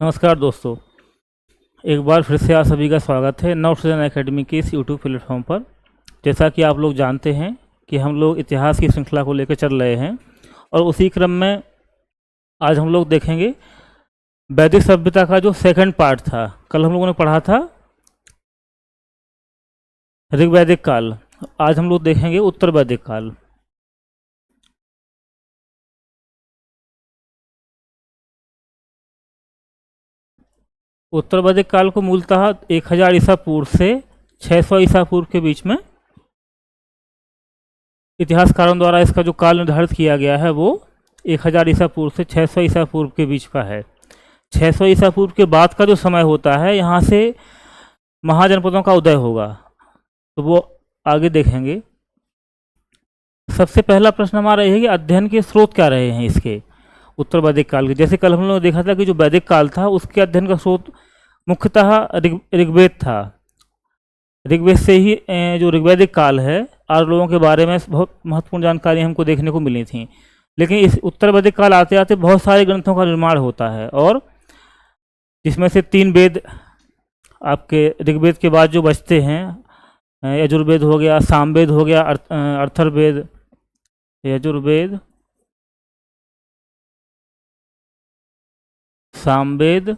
नमस्कार दोस्तों। एक बार फिर से आप सभी का स्वागत है नव सृजन एकेडमी के इस यूट्यूब प्लेटफॉर्म पर। जैसा कि आप लोग जानते हैं कि हम लोग इतिहास की श्रृंखला को लेकर चल रहे हैं और उसी क्रम में आज हम लोग देखेंगे वैदिक सभ्यता का जो सेकंड पार्ट था। कल हम लोगों ने पढ़ा था ऋग्वैदिक काल, आज हम लोग देखेंगे उत्तर वैदिक काल। उत्तर वैदिक काल को मूलतः 1000 ईसा पूर्व से 600 ईसा पूर्व के बीच में इतिहासकारों द्वारा इसका जो काल निर्धारित किया गया है वो 1000 ईसा पूर्व से 600 ईसा पूर्व के बीच का है। 600 ईसा पूर्व के बाद का जो समय होता है, यहाँ से महाजनपदों का उदय होगा, तो वो आगे देखेंगे। सबसे पहला प्रश्न हमारा यह है कि अध्ययन के स्रोत क्या रहे हैं इसके उत्तर वैदिक काल के। जैसे कल हम लोगों ने देखा था कि जो वैदिक काल था उसके अध्ययन का स्रोत मुख्यतः ऋग्वेद था। ऋग्वेद से ही जो ऋग्वैदिक काल है आर्य लोगों के बारे में बहुत महत्वपूर्ण जानकारी हमको देखने को मिली थी। लेकिन इस उत्तर वैदिक काल आते आते बहुत सारे ग्रंथों का निर्माण होता है, और जिसमें से 3 वेद आपके ऋग्वेद के बाद जो बचते हैं, यजुर्वेद हो गया, सामवेद हो गया, अर्थर्वेद, यजुर्वेद, सामवेद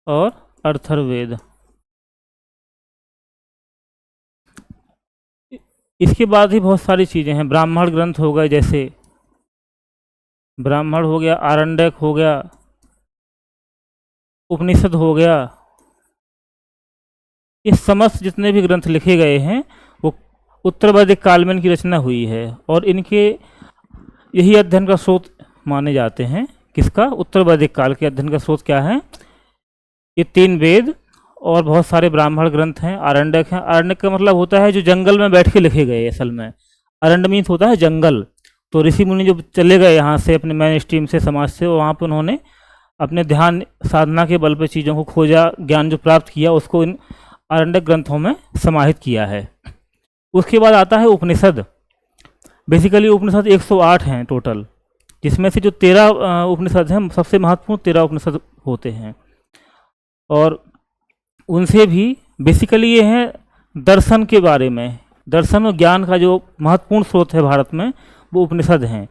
और अर्थर्वेद। इसके बाद ही बहुत सारी चीज़ें हैं। ब्राह्मण ग्रंथ हो गए, जैसे ब्राह्मण हो गया, आरण्यक हो गया, उपनिषद हो गया। इस समस्त जितने भी ग्रंथ लिखे गए हैं वो उत्तर वैदिक काल में इनकी रचना हुई है, और इनके यही अध्ययन का स्रोत माने जाते हैं। किसका? उत्तर वैदिक काल के अध्ययन का स्रोत क्या है? ये 3 वेद और बहुत सारे ब्राह्मण ग्रंथ हैं, आरण्यक हैं। आरण्यक का मतलब होता है जो जंगल में बैठ के लिखे गए। असल में अरण्य मीन्स होता है जंगल। तो ऋषि मुनि जो चले गए यहाँ से अपने मेन स्ट्रीम से, समाज से, वहाँ पर उन्होंने अपने ध्यान साधना के बल पर चीज़ों को खोजा, ज्ञान जो प्राप्त किया उसको इन आरण्यक ग्रंथों में समाहित किया है। उसके बाद आता है उपनिषद। बेसिकली उपनिषद 108 हैं टोटल, जिसमें से जो 13 उपनिषद हैं, सबसे महत्वपूर्ण 13 उपनिषद होते हैं, और उनसे भी बेसिकली ये हैं दर्शन के बारे में। दर्शन और ज्ञान का जो महत्वपूर्ण स्रोत है भारत में वो उपनिषद हैं।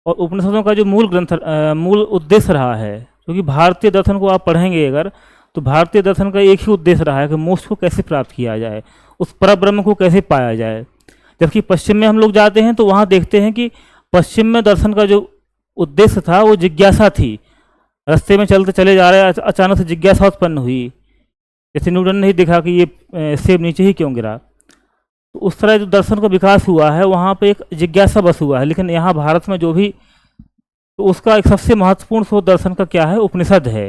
और उपनिषदों का जो मूल उद्देश्य रहा है, क्योंकि भारतीय दर्शन को आप पढ़ेंगे अगर, तो भारतीय दर्शन का एक ही उद्देश्य रहा है कि मोक्ष को कैसे प्राप्त किया जाए, उस परब्रह्म को कैसे पाया जाए। जबकि पश्चिम में हम लोग जाते हैं तो वहाँ देखते हैं कि पश्चिम में दर्शन का जो उद्देश्य था वो जिज्ञासा थी। रास्ते में चलते चले जा रहे, अचानक से जिज्ञासा उत्पन्न हुई। जैसे न्यूटन ने ही देखा कि ये सेब नीचे ही क्यों गिरा, तो उस तरह जो दर्शन का विकास हुआ है वहाँ पे एक जिज्ञासा बस हुआ है। लेकिन यहाँ भारत में जो भी, तो उसका एक सबसे महत्वपूर्ण स्रोत दर्शन का क्या है? उपनिषद है।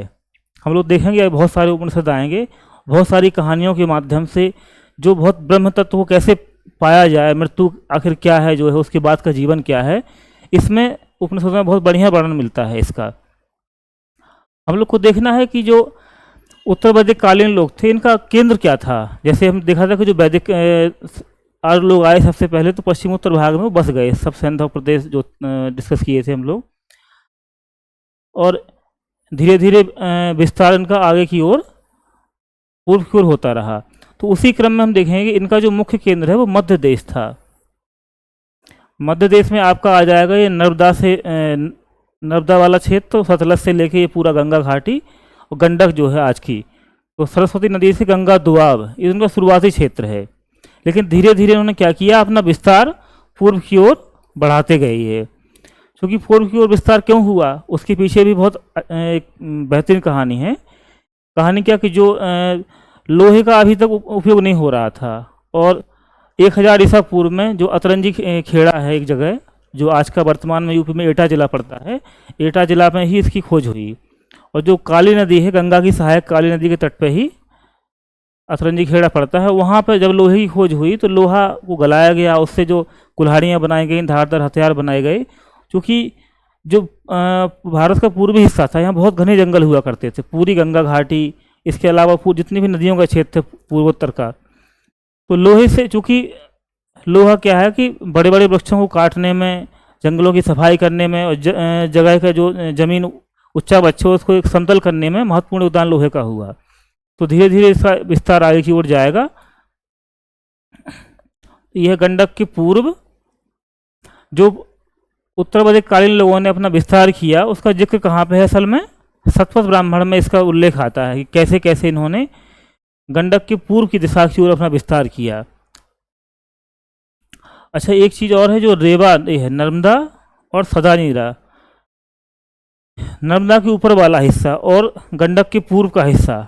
हम लोग देखेंगे बहुत सारे उपनिषद आएंगे, बहुत सारी कहानियों के माध्यम से जो बहुत ब्रह्म तत्व को कैसे पाया जाए, मृत्यु आखिर क्या है जो है, उसके बाद का जीवन क्या है, इसमें उपनिषद में बहुत बढ़िया वर्णन मिलता है इसका। हम लोग को देखना है कि जो उत्तर वैदिक कालीन लोग थे इनका केंद्र क्या था। जैसे हम देखा था कि जो वैदिक आर्य लोग आए सबसे पहले तो पश्चिम उत्तर भाग में बस गए, सब सिंध प्रदेश जो डिस्कस किए थे हम लोग, और धीरे धीरे विस्तार इनका आगे की ओर, पूर्व की ओर होता रहा। तो उसी क्रम में हम देखेंगे कि इनका जो मुख्य केंद्र है वो मध्य देश था। मध्य देश में आपका आ जाएगा ये नर्मदा वाला क्षेत्र, तो सतलज से लेके ये पूरा गंगा घाटी और गंडक जो है आज की, तो सरस्वती नदी से गंगा दुआब, ये उनका शुरुआती क्षेत्र है। लेकिन धीरे धीरे उन्होंने क्या किया, अपना विस्तार पूर्व की ओर बढ़ाते गए ये। क्योंकि पूर्व की ओर विस्तार क्यों हुआ, उसके पीछे भी बहुत एक बेहतरीन कहानी है। कहानी क्या कि जो लोहे का अभी तक उपयोग नहीं हो रहा था, और 1000 ईसा पूर्व में जो अतरंजी खेड़ा है एक जगह, जो आज का वर्तमान में यूपी में एटा जिला पड़ता है, एटा जिला में ही इसकी खोज हुई। और जो काली नदी है, गंगा की सहायक काली नदी के तट पे ही अतरंजी खेड़ा पड़ता है, वहाँ पर जब लोहे की खोज हुई तो लोहा को गलाया गया, उससे जो कुल्हाड़ियाँ बनाई गई, धारदार हथियार बनाए गए। क्योंकि जो भारत का पूर्वी हिस्सा था, यहाँ बहुत घने जंगल हुआ करते थे, पूरी गंगा घाटी, इसके अलावा जितनी भी नदियों का क्षेत्र थे पूर्वोत्तर का, तो लोहे से, चूँकि लोहा क्या है कि बड़े बड़े वृक्षों को काटने में, जंगलों की सफाई करने में, और जगह का जो ज़मीन उच्चा बच्चे उसको एक समतल करने में महत्वपूर्ण योगदान लोहे का हुआ। तो धीरे धीरे इसका विस्तार आगे की ओर जाएगा। यह गंडक के पूर्व जो उत्तर वैदिक कालीन लोगों ने अपना विस्तार किया उसका जिक्र कहाँ पे है? असल में शतपथ ब्राह्मण में इसका उल्लेख आता है कि कैसे कैसे इन्होंने गंडक के पूर्व की दिशा की ओर अपना विस्तार किया। अच्छा, एक चीज़ और है जो रेवा है, नर्मदा और सदानीरा, नर्मदा के ऊपर वाला हिस्सा और गंडक के पूर्व का हिस्सा,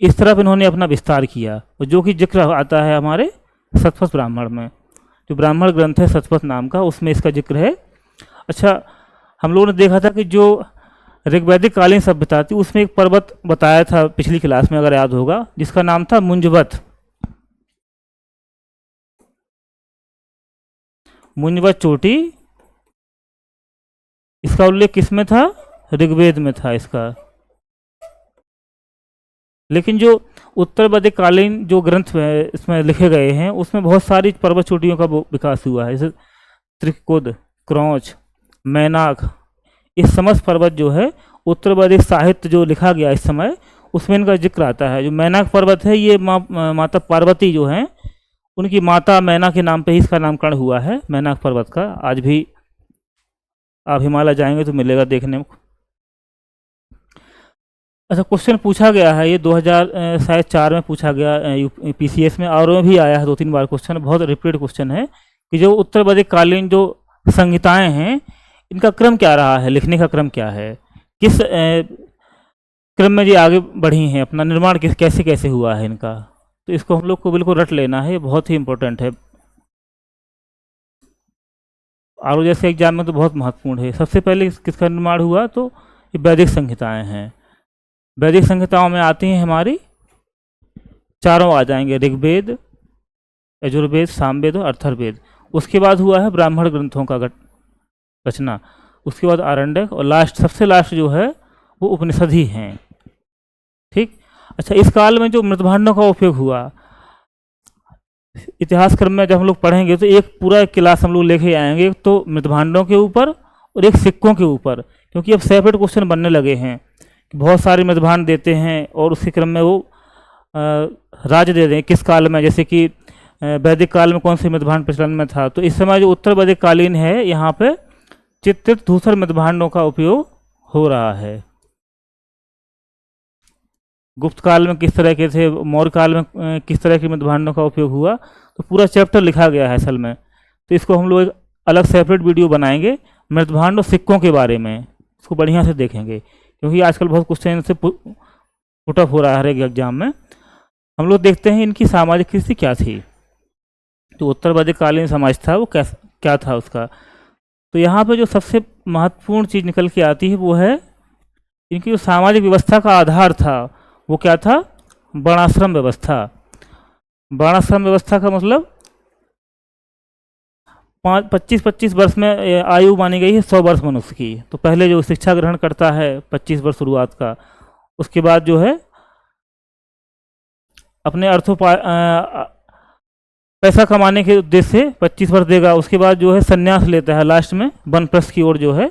इस तरफ इन्होंने अपना विस्तार किया, और जो कि जिक्र आता है हमारे शतपथ ब्राह्मण में। जो ब्राह्मण ग्रंथ है शतपथ नाम का, उसमें इसका जिक्र है। अच्छा, हम लोगों ने देखा था कि जो ऋग्वैदिक कालीन सभ्यता थी उसमें एक पर्वत बताया था पिछली क्लास में, अगर याद होगा, जिसका नाम था मुंजवत। मुंजवत चोटी, इसका उल्लेख किस में था? ऋग्वेद में था इसका। लेकिन जो उत्तर वैदिक कालीन जो ग्रंथ इसमें लिखे गए हैं उसमें बहुत सारी पर्वत चोटियों का विकास हुआ है, जैसे त्रिकुद, क्रौच, मैनाक, इस समस्त पर्वत जो है उत्तर वैदिक साहित्य जो लिखा गया इस समय उसमें इनका जिक्र आता है। जो मैनाक पर्वत है ये माता पार्वती जो हैं उनकी माता मैना के नाम पे ही इसका नामकरण हुआ है, मैनाक पर्वत का। आज भी आप हिमालय जाएंगे तो मिलेगा देखने में। अच्छा, क्वेश्चन पूछा गया है ये 2004 में पूछा गया PCS में, और में भी आया है 2-3 बार क्वेश्चन, बहुत रिपीटेड क्वेश्चन है कि जो उत्तर वैदिक कालीन जो संहिताएं हैं इनका क्रम क्या रहा है, लिखने का क्रम क्या है, किस क्रम में ये आगे बढ़ी हैं, अपना निर्माण कैसे कैसे हुआ है इनका। तो इसको हम लोग को बिल्कुल रट लेना है, बहुत ही इंपॉर्टेंट है, और जैसे एग्जाम में तो बहुत महत्वपूर्ण है। सबसे पहले किसका निर्माण हुआ? तो ये वैदिक संहिताएं हैं। वैदिक संहिताओं में आती हैं हमारी चारों, आ जाएंगे ऋग्वेद, यजुर्वेद, सामवेद और अथर्ववेद। उसके बाद हुआ है ब्राह्मण ग्रंथों का रचना, उसके बाद आरण्यक, और लास्ट सबसे लास्ट जो है वो उपनिषद ही हैं। ठीक। अच्छा, इस काल में जो मृतभांडों का उपयोग हुआ, इतिहास क्रम में जब हम लोग पढ़ेंगे तो एक पूरा क्लास हम लोग लेके आएंगे, एक तो मृतभांडों के ऊपर और एक सिक्कों के ऊपर, क्योंकि अब सेपरेट क्वेश्चन बनने लगे हैं। बहुत सारे मृतभांड देते हैं और उसी क्रम में वो राज्य दे दें किस काल में, जैसे कि वैदिक काल में कौन से मृतभांड प्रचलन में था। तो इस समय जो उत्तर वैदिक कालीन है यहाँ पे चित्रित धूसर मृतभांडों का उपयोग हो रहा है। गुप्त काल में किस तरह के थे, मौर्य काल में किस तरह के मृतभांडों का उपयोग हुआ, तो पूरा चैप्टर लिखा गया है असल में। तो इसको हम लोग एक अलग सेपरेट वीडियो बनाएंगे मृतभांड और सिक्कों के बारे में, इसको बढ़िया से देखेंगे, क्योंकि आजकल बहुत क्वेश्चन से पुटअप हो रहा है हर एक एग्जाम में। हम लोग देखते हैं इनकी सामाजिक स्थिति क्या थी। तो उत्तर वैदिक कालीन समाज था वो क्या था उसका। तो यहाँ पे जो सबसे महत्वपूर्ण चीज़ निकल के आती है वो है इनकी जो सामाजिक व्यवस्था का आधार था वो क्या था? वर्णाश्रम व्यवस्था। वर्णाश्रम व्यवस्था का मतलब 25-25 वर्ष में आयु मानी गई है 100 वर्ष मनुष्य की। तो पहले जो शिक्षा ग्रहण करता है 25 वर्ष शुरुआत का, उसके बाद जो है अपने पैसा कमाने के उद्देश्य से 25 वर्ष देगा, उसके बाद जो है संन्यास लेता है, लास्ट में वनप्रस्थ की ओर जो है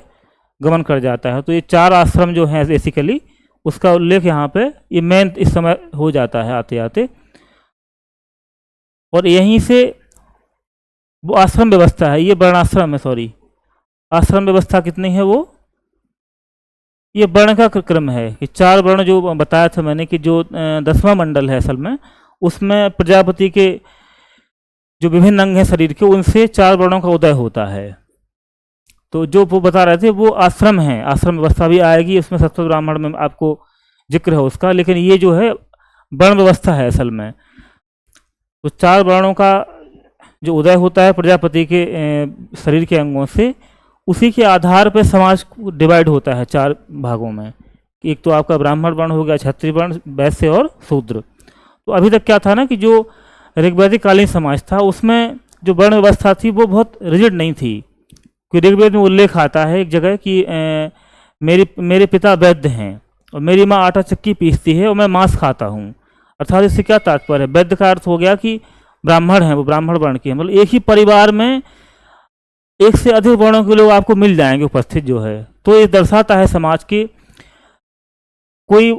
गमन कर जाता है। तो ये 4 आश्रम जो हैं बेसिकली उसका उल्लेख यहाँ पे ये मेन इस समय हो जाता है आते आते। और यहीं से वो आश्रम व्यवस्था है, ये वर्णाश्रम है, सॉरी आश्रम व्यवस्था कितनी है वो, ये वर्ण का क्रम है कि 4 वर्ण जो बताया था मैंने कि जो 10वां मंडल है असल में, उसमें प्रजापति के जो विभिन्न अंग हैं शरीर के उनसे 4 वर्णों का उदय होता है। तो जो वो बता रहे थे वो आश्रम है, आश्रम व्यवस्था भी आएगी उसमें, शतपथ ब्राह्मण में आपको जिक्र है उसका। लेकिन ये जो है वर्ण व्यवस्था है असल में। तो 4 वर्णों का जो उदय होता है प्रजापति के शरीर के अंगों से, उसी के आधार पर समाज डिवाइड होता है 4 भागों में। एक तो आपका ब्राह्मण वर्ण हो गया, क्षत्रिय वर्ण, वैश्य और शूद्र। तो अभी तक क्या था ना कि जो ऋग्वैदिक कालीन समाज था उसमें जो वर्ण व्यवस्था थी वो बहुत रिजिड नहीं थी। क्योंकि ऋग्वेद में उल्लेख आता है एक जगह कि मेरे पिता वैद्य हैं और मेरी माँ आटा चक्की पीसती है और मैं मांस खाता हूँ। अर्थात इससे क्या तात्पर्य है? वैद्य का अर्थ हो गया कि ब्राह्मण हैं, वो ब्राह्मण वर्ण के हैं, मतलब एक ही परिवार में एक से अधिक वर्णों के लोग आपको मिल जाएंगे उपस्थित जो है। तो ये दर्शाता है समाज की कोई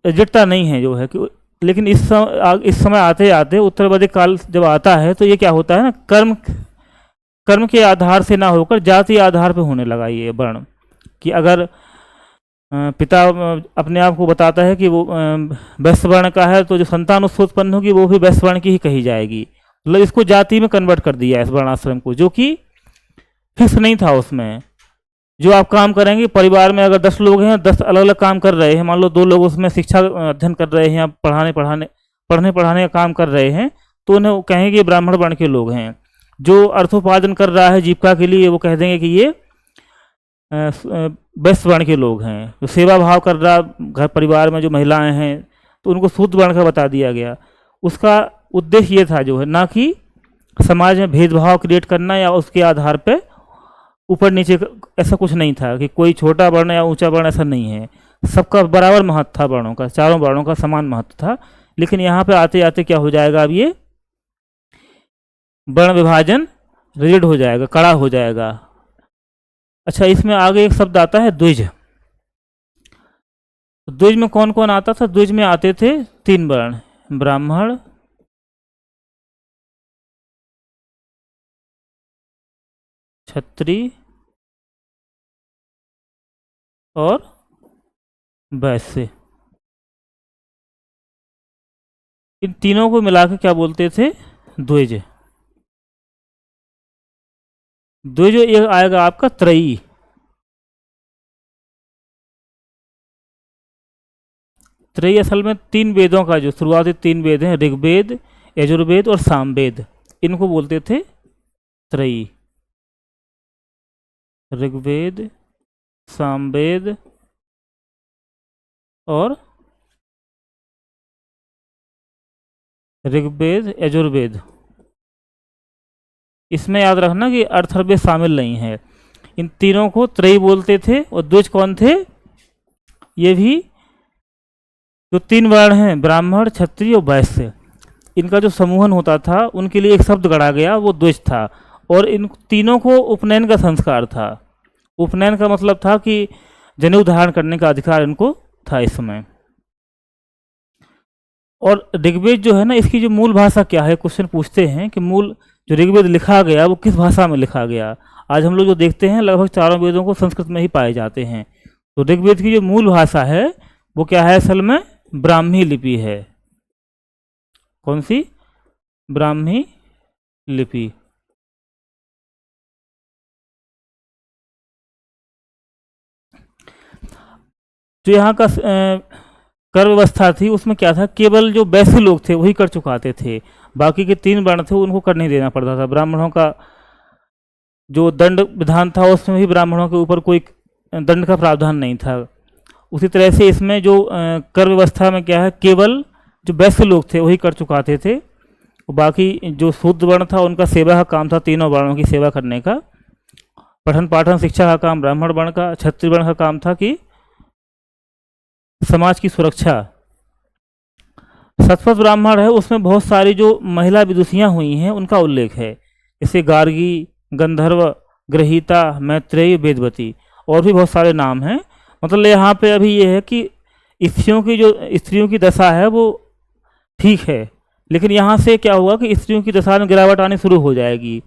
जटिलता नहीं है जो है कि, लेकिन इस समय आते आते उत्तरवैदिक काल जब आता है तो ये क्या होता है ना, कर्म कर्म के आधार से ना होकर जाति आधार पे होने लगा ये वर्ण, कि अगर पिता अपने आप को बताता है कि वो वैश्य वर्ण का है, तो जो संतान उससे उत्पन्न होगी वो भी वैश्य वर्ण की ही कही जाएगी। मतलब इसको जाति में कन्वर्ट कर दिया है इस वर्णाश्रम को, जो कि फिक्स नहीं था उसमें। जो आप काम करेंगे, परिवार में अगर 10 लोग हैं, 10 अलग अलग काम कर रहे हैं, मान लो 2 लोग उसमें शिक्षा अध्ययन कर रहे हैं या पढ़ने पढ़ाने का काम कर रहे हैं, तो उन्हें वो कहेंगे ब्राह्मण वर्ण के लोग हैं। जो अर्थोपार्जन कर रहा है जीविका के लिए, वो कह देंगे कि ये वैश्य वर्ण के लोग हैं। जो सेवा भाव कर रहा घर परिवार में जो महिलाएं हैं, तो उनको शूद्र वर्ण का बता दिया गया। उसका उद्देश्य ये था जो है, ना कि समाज में भेदभाव क्रिएट करना या उसके आधार पे ऊपर नीचे, ऐसा कुछ नहीं था कि कोई छोटा वर्ण या ऊंचा वर्ण, ऐसा नहीं है। सबका बराबर महत्व था, वर्णों का, चारों वर्णों का समान महत्व था। लेकिन यहाँ पे आते आते क्या हो जाएगा, अब ये वर्ण विभाजन रिजिड हो जाएगा, कड़ा हो जाएगा। अच्छा, इसमें आगे एक शब्द आता है द्विज। द्विज में कौन कौन आता था? द्विज में आते थे 3 वर्ण, ब्राह्मण, क्षत्रिय और वैश्य। इन तीनों को मिलाकर क्या बोलते थे? द्विज। द्विज एक आएगा आपका त्रयी। त्रयी असल में 3 वेदों का, जो शुरुआती 3 वेद हैं, ऋग्वेद, यजुर्वेद और सामवेद, इनको बोलते थे त्रयी। ऋग्वेद, सामवेद और ऋग्वेद, यजुर्वेद। इसमें याद रखना कि अर्थर्वेद शामिल नहीं है। इन तीनों को त्रयी बोलते थे। और द्विज कौन थे? ये भी जो 3 वर्ण हैं, ब्राह्मण, क्षत्रिय और वैश्य, इनका जो समूहन होता था, उनके लिए एक शब्द गढ़ा गया, वो द्विज था। और इन तीनों को उपनयन का संस्कार था। उपनयन का मतलब था कि जनेऊ धारण करने का अधिकार इनको था इस समय। और ऋग्वेद जो है ना, इसकी जो मूल भाषा क्या है, क्वेश्चन पूछते हैं कि मूल जो ऋग्वेद लिखा गया वो किस भाषा में लिखा गया। आज हम लोग जो देखते हैं, लगभग चारों वेदों को संस्कृत में ही पाए जाते हैं। तो ऋग्वेद की जो मूल भाषा है वो क्या है? असल में ब्राह्मी लिपि है। कौन सी? ब्राह्मी लिपि। जो यहाँ का कर व्यवस्था थी, उसमें क्या था, केवल जो वैश्य लोग थे वही कर चुकाते थे। बाकी के 3 वर्ण थे उनको कर नहीं देना पड़ता था। ब्राह्मणों का जो दंड विधान था, उसमें भी ब्राह्मणों के ऊपर कोई दंड का प्रावधान नहीं था। उसी तरह से इसमें जो कर व्यवस्था में क्या है, केवल जो वैश्य लोग थे वही कर चुकाते थे। बाकी जो शूद्र वर्ण था, उनका सेवा का काम था, तीनों वर्णों की सेवा करने का। पठन पाठन शिक्षा का काम ब्राह्मण वर्ण का। क्षत्रिय वर्ण का काम था कि समाज की सुरक्षा। शतपथ ब्राह्मण है, उसमें बहुत सारी जो महिला विदुषियाँ हुई हैं उनका उल्लेख है, जैसे गार्गी, गंधर्व, ग्रहीता, मैत्रेयी, वेदवती, और भी बहुत सारे नाम हैं। मतलब यहाँ पे अभी ये है कि स्त्रियों की दशा है वो ठीक है, लेकिन यहाँ से क्या हुआ कि स्त्रियों की दशा में गिरावट आनी शुरू हो जाएगी।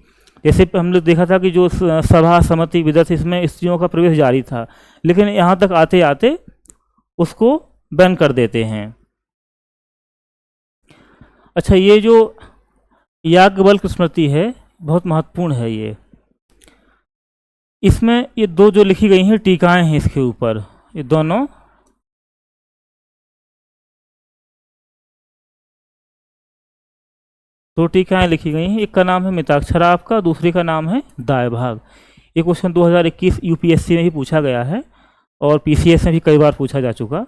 जैसे हमने देखा था कि जो सभा, समिति, विदत, इसमें स्त्रियों का प्रवेश जारी था, लेकिन यहाँ तक आते आते उसको बैन कर देते हैं। अच्छा, ये जो याज्ञवल्क्य स्मृति है बहुत महत्वपूर्ण है। ये इसमें ये 2 जो लिखी गई हैं टीकाएं हैं इसके ऊपर, ये दोनों दो टीकाएं लिखी गई हैं। एक का नाम है मिताक्षरा आपका, दूसरी का नाम है दायभाग। ये क्वेश्चन 2021 यूपीएससी में भी पूछा गया है और पीसीएस में भी कई बार पूछा जा चुका।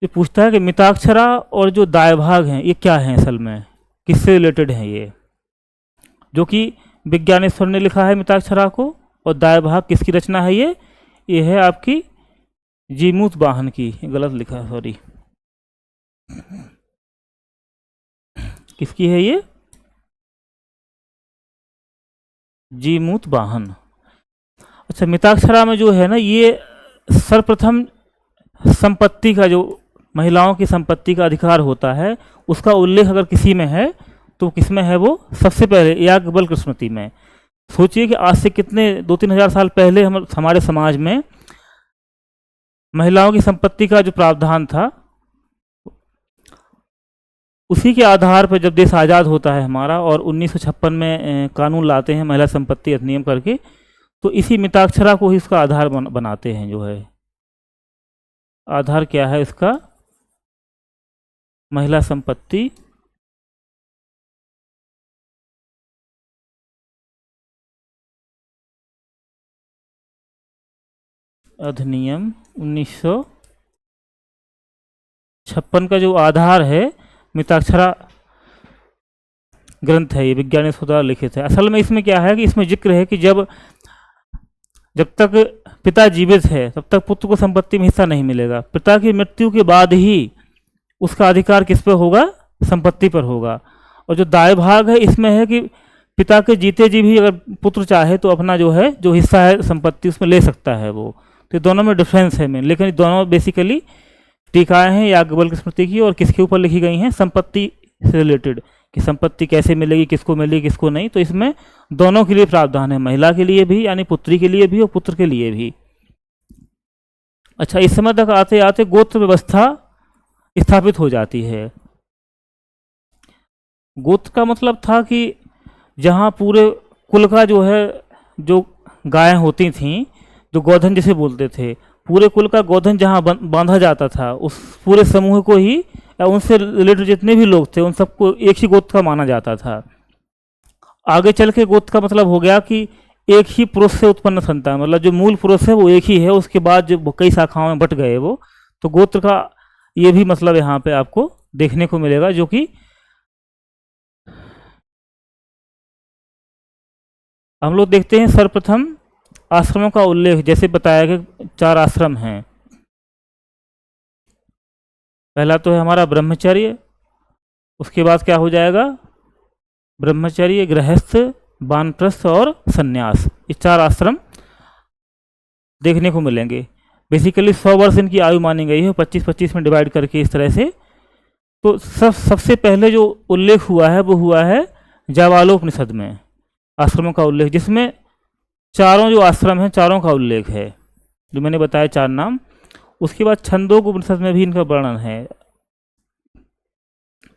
ये पूछता है कि मिताक्षरा और जो दायभाग हैं ये क्या हैं, असल में किससे रिलेटेड हैं ये। जो कि विज्ञानेश्वर ने लिखा है मिताक्षरा को, और दायभाग किसकी रचना है? ये है आपकी जीमूत वाहन की। गलत लिखा है, सॉरी। किसकी है ये? जीमूत वाहन। अच्छा, मिताक्षरा में जो है ना, ये सर्वप्रथम संपत्ति का जो महिलाओं की संपत्ति का अधिकार होता है उसका उल्लेख अगर किसी में है तो किस में है वो? सबसे पहले याज्ञवल्क्य स्मृति में। सोचिए कि आज से कितने 2-3 हज़ार साल पहले हमारे समाज में महिलाओं की संपत्ति का जो प्रावधान था, उसी के आधार पर जब देश आज़ाद होता है हमारा और 1956 में कानून लाते हैं महिला संपत्ति अधिनियम करके, तो इसी मिताक्षरा को ही इसका आधार बनाते हैं। जो है आधार क्या है इसका? महिला संपत्ति अधिनियम 1956 का जो आधार है मिताक्षरा ग्रंथ है, ये विज्ञानिकों द्वारा लिखित है। असल में इसमें क्या है कि इसमें जिक्र है कि जब तक पिता जीवित है तब तक पुत्र को संपत्ति में हिस्सा नहीं मिलेगा। पिता की मृत्यु के बाद ही उसका अधिकार किस पर होगा? संपत्ति पर होगा। और जो दाय भाग है इसमें है कि पिता के जीते जी भी अगर पुत्र चाहे तो अपना जो है जो हिस्सा है संपत्ति उसमें ले सकता है वो। तो दोनों में डिफरेंस है में, लेकिन दोनों बेसिकली टीकाएँ हैं याज्ञवल्क्य स्मृति की और किसके ऊपर लिखी गई हैं? संपत्ति से रिलेटेड, कि संपत्ति कैसे मिलेगी, किसको मिलेगी किसको नहीं। तो इसमें दोनों के लिए प्रावधान है, महिला के लिए भी यानी पुत्री के लिए भी और पुत्र के लिए भी। अच्छा, इस समय तक आते आते गोत्र व्यवस्था स्थापित हो जाती है। गोत्र का मतलब था कि जहाँ पूरे कुल का जो है जो गायें होती थीं, जो गोधन जिसे बोलते थे, पूरे कुल का गोधन जहाँ बांधा जाता था उस पूरे समूह को ही या उनसे रिलेटेड जितने भी लोग थे उन सबको एक ही गोत्र का माना जाता था। आगे चल के गोत्र का मतलब हो गया कि एक ही पुरुष से उत्पन्न संतान, मतलब जो मूल पुरुष है वो एक ही है, उसके बाद जो कई शाखाओं में बट गए वो। तो गोत्र का ये भी मतलब यहाँ पे आपको देखने को मिलेगा, जो कि हम लोग देखते हैं सर्वप्रथम आश्रमों का उल्लेख। जैसे बताया कि 4 आश्रम हैं। पहला तो है हमारा ब्रह्मचर्य, उसके बाद क्या हो जाएगा? ब्रह्मचर्य, गृहस्थ, वानप्रस्थ और सन्यास। ये 4 आश्रम देखने को मिलेंगे। बेसिकली 100 वर्ष इनकी आयु मानी गई है, 25-25 में डिवाइड करके इस तरह से। तो सबसे पहले जो उल्लेख हुआ है वो हुआ है जाबालोपनिषद में, आश्रमों का उल्लेख, जिसमें चारों जो आश्रम हैं चारों का उल्लेख है, जो मैंने बताया 4 नाम। उसके बाद छंदोग्य उपनिषद में भी इनका वर्णन है।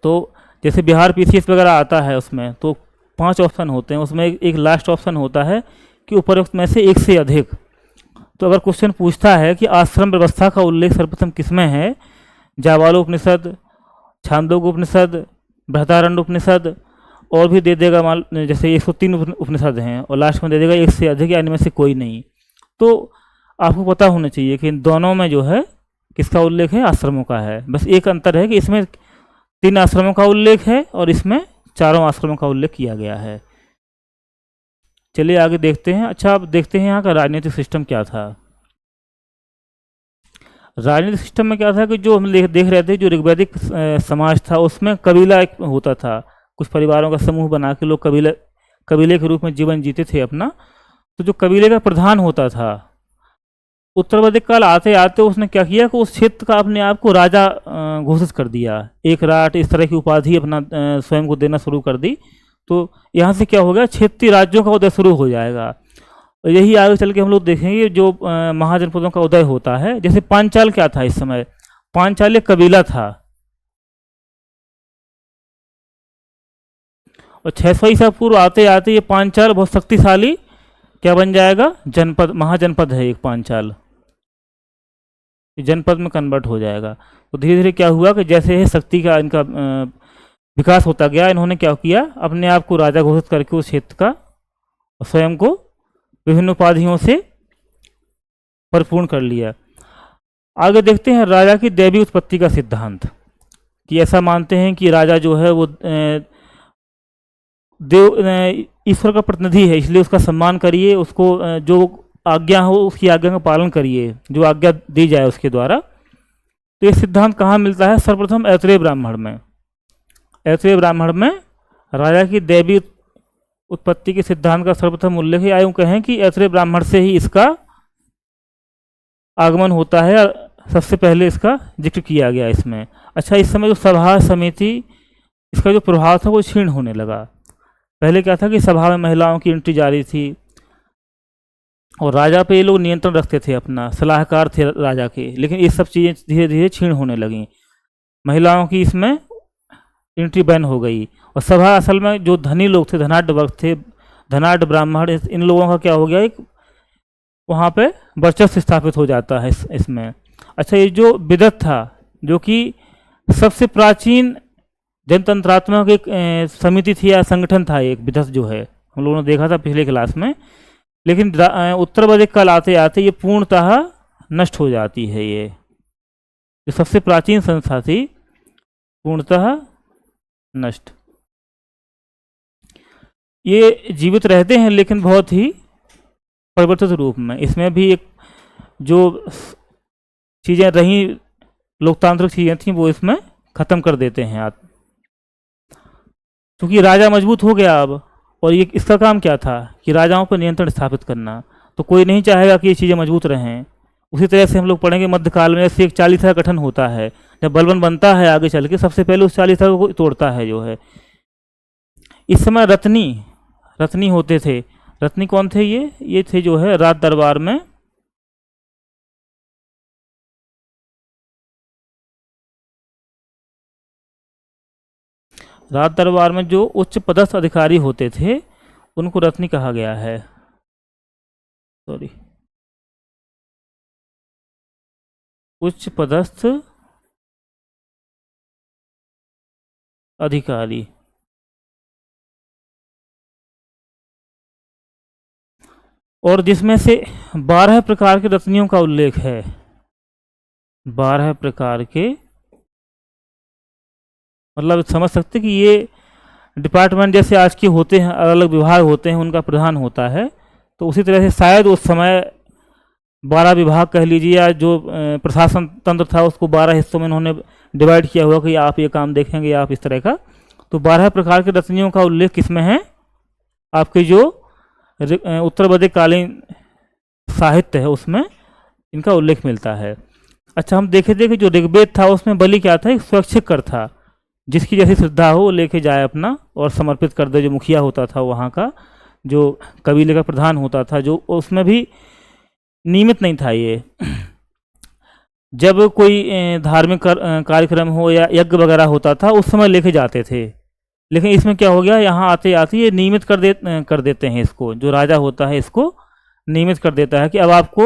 तो जैसे बिहार पीसीएस वगैरह आता है उसमें तो 5 ऑप्शन होते हैं, उसमें एक लास्ट ऑप्शन होता है कि उपरोक्त में से एक से अधिक। तो अगर क्वेश्चन पूछता है कि आश्रम व्यवस्था का उल्लेख सर्वप्रथम किसमें है, जाबालोपनिषद, छांदोग्य उपनिषद, बृहदारण्यक उपनिषद, और भी दे देगा मान जैसे 103 उपनिषद हैं, और लास्ट में दे देगा एक से अधिक या इनमें से कोई नहीं। तो आपको पता होना चाहिए कि इन दोनों में जो है किसका उल्लेख है? आश्रमों का है। बस एक अंतर है कि इसमें 3 आश्रमों का उल्लेख है और इसमें 4 आश्रमों का उल्लेख किया गया है। चलिए आगे देखते हैं। अच्छा, अब देखते हैं यहाँ का राजनीतिक सिस्टम क्या था। राजनीतिक सिस्टम में क्या था कि जो हम देख रहे थे, जो ऋग्वैदिक समाज था उसमें कबीला एक होता था, कुछ परिवारों का समूह बना के लोग कबीले के रूप में जीवन जीते थे अपना। तो जो कबीले का प्रधान होता था, उत्तर वैदिक काल आते आते उसने क्या किया कि उस क्षेत्र का अपने आप को राजा घोषित कर दिया, एक राट, इस तरह की उपाधि अपना स्वयं को देना शुरू कर दी। तो यहाँ से क्या हो गया? क्षेत्रीय राज्यों का उदय शुरू हो जाएगा। और यही आगे चल के हम लोग देखेंगे जो महाजनपदों का उदय होता है। जैसे पांचाल क्या था इस समय? पांचाल एक कबीला था, और 600 ईसा पूर्व आते आते ये पांचाल बहुत शक्तिशाली क्या बन जाएगा? जनपद, महाजनपद है एक पांचाल, जनपद में कन्वर्ट हो जाएगा। तो धीरे धीरे क्या हुआ कि जैसे शक्ति का इनका विकास होता गया, इन्होंने क्या किया? अपने आप को राजा घोषित करके उस क्षेत्र का स्वयं को विभिन्न उपाधियों से परिपूर्ण कर लिया। आगे देखते हैं राजा की दैवी उत्पत्ति का सिद्धांत, कि ऐसा मानते हैं कि राजा जो है वो देव ईश्वर का प्रतिनिधि है, इसलिए उसका सम्मान करिए, उसको जो आज्ञा हो उसकी आज्ञा का पालन करिए, जो आज्ञा दी जाए उसके द्वारा। तो ये सिद्धांत कहाँ मिलता है? सर्वप्रथम ऐतरेय ब्राह्मण में। ऐतरेय ब्राह्मण में राजा की दैवी उत्पत्ति के सिद्धांत का सर्वप्रथम उल्लेख है। यूँ कहें कि ऐतरेय ब्राह्मण से ही इसका आगमन होता है, सबसे पहले इसका जिक्र किया गया इसमें। अच्छा, इस समय जो सभा समिति, इसका जो प्रभाव था वो क्षीण होने लगा। पहले क्या था कि सभा में महिलाओं की एंट्री जारी थी और राजा पे ये लोग नियंत्रण रखते थे, अपना सलाहकार थे राजा के, लेकिन ये सब चीज़ें धीरे धीरे क्षीण होने लगीं। महिलाओं की इसमें एंट्री बैन हो गई और सभा असल में जो धनी लोग थे, धनाढ़ वर्ग थे, धनाढ़ ब्राह्मण, इन लोगों का क्या हो गया, एक वहाँ पे वर्चस्व स्थापित हो जाता है इसमें। अच्छा, ये जो विदत था, जो कि सबसे प्राचीन जनतंत्रात्मक एक समिति थी या संगठन था, एक विदत जो है, हम लोगों ने देखा था पिछले क्लास में, लेकिन उत्तर वैदिक काल आते आते ये पूर्णतः नष्ट हो जाती है। ये जो सबसे प्राचीन संस्था थी पूर्णतः नष्ट। ये जीवित रहते हैं लेकिन बहुत ही परिवर्तित रूप में। इसमें भी एक जो चीज़ें रहीं, लोकतांत्रिक चीज़ें थीं, वो इसमें ख़त्म कर देते हैं आप, क्योंकि राजा मजबूत हो गया अब। और ये इसका काम क्या था कि राजाओं पर नियंत्रण स्थापित करना, तो कोई नहीं चाहेगा कि ये चीज़ें मजबूत रहें। उसी तरह से हम लोग पढ़ेंगे मध्यकाल में ऐसे एक चालीसा गठन होता है, जब बलबन बनता है आगे चल के, सबसे पहले उस चालीसा को तोड़ता है जो है। इस समय रत्नी होते थे। रत्नी कौन थे? ये थे जो है राज दरबार में जो उच्च पदस्थ अधिकारी होते थे उनको रत्नी कहा गया है। सॉरी, उच्च पदस्थ अधिकारी। और जिसमें से 12 प्रकार के रत्नियों का उल्लेख है। 12 प्रकार के, मतलब समझ सकते कि ये डिपार्टमेंट जैसे आज के होते हैं, अलग अलग विभाग होते हैं, उनका प्रधान होता है, तो उसी तरह से शायद उस समय 12 विभाग कह लीजिए, या जो प्रशासन तंत्र था उसको 12 हिस्सों में उन्होंने डिवाइड किया हुआ कि आप ये काम देखेंगे, आप इस तरह का। तो 12 प्रकार के रत्नियों का उल्लेख किसमें है? आपके जो उत्तर वैदिक कालीन साहित्य है उसमें इनका उल्लेख मिलता है। अच्छा, हम देखे थे कि जो ऋग्वेद था उसमें बलि क्या था? एक स्वैच्छिक कर था, जिसकी जैसी श्रद्धा हो वो लेके जाए अपना और समर्पित कर दे। जो मुखिया होता था वहाँ का, जो कबीले का प्रधान होता था, जो उसमें भी नियमित नहीं था ये। जब कोई धार्मिक कार्यक्रम हो या यज्ञ वगैरह होता था उस समय लेके जाते थे, लेकिन इसमें क्या हो गया, यहाँ आते आते ये नियमित कर देते हैं इसको। जो राजा होता है इसको नियमित कर देता है कि अब आपको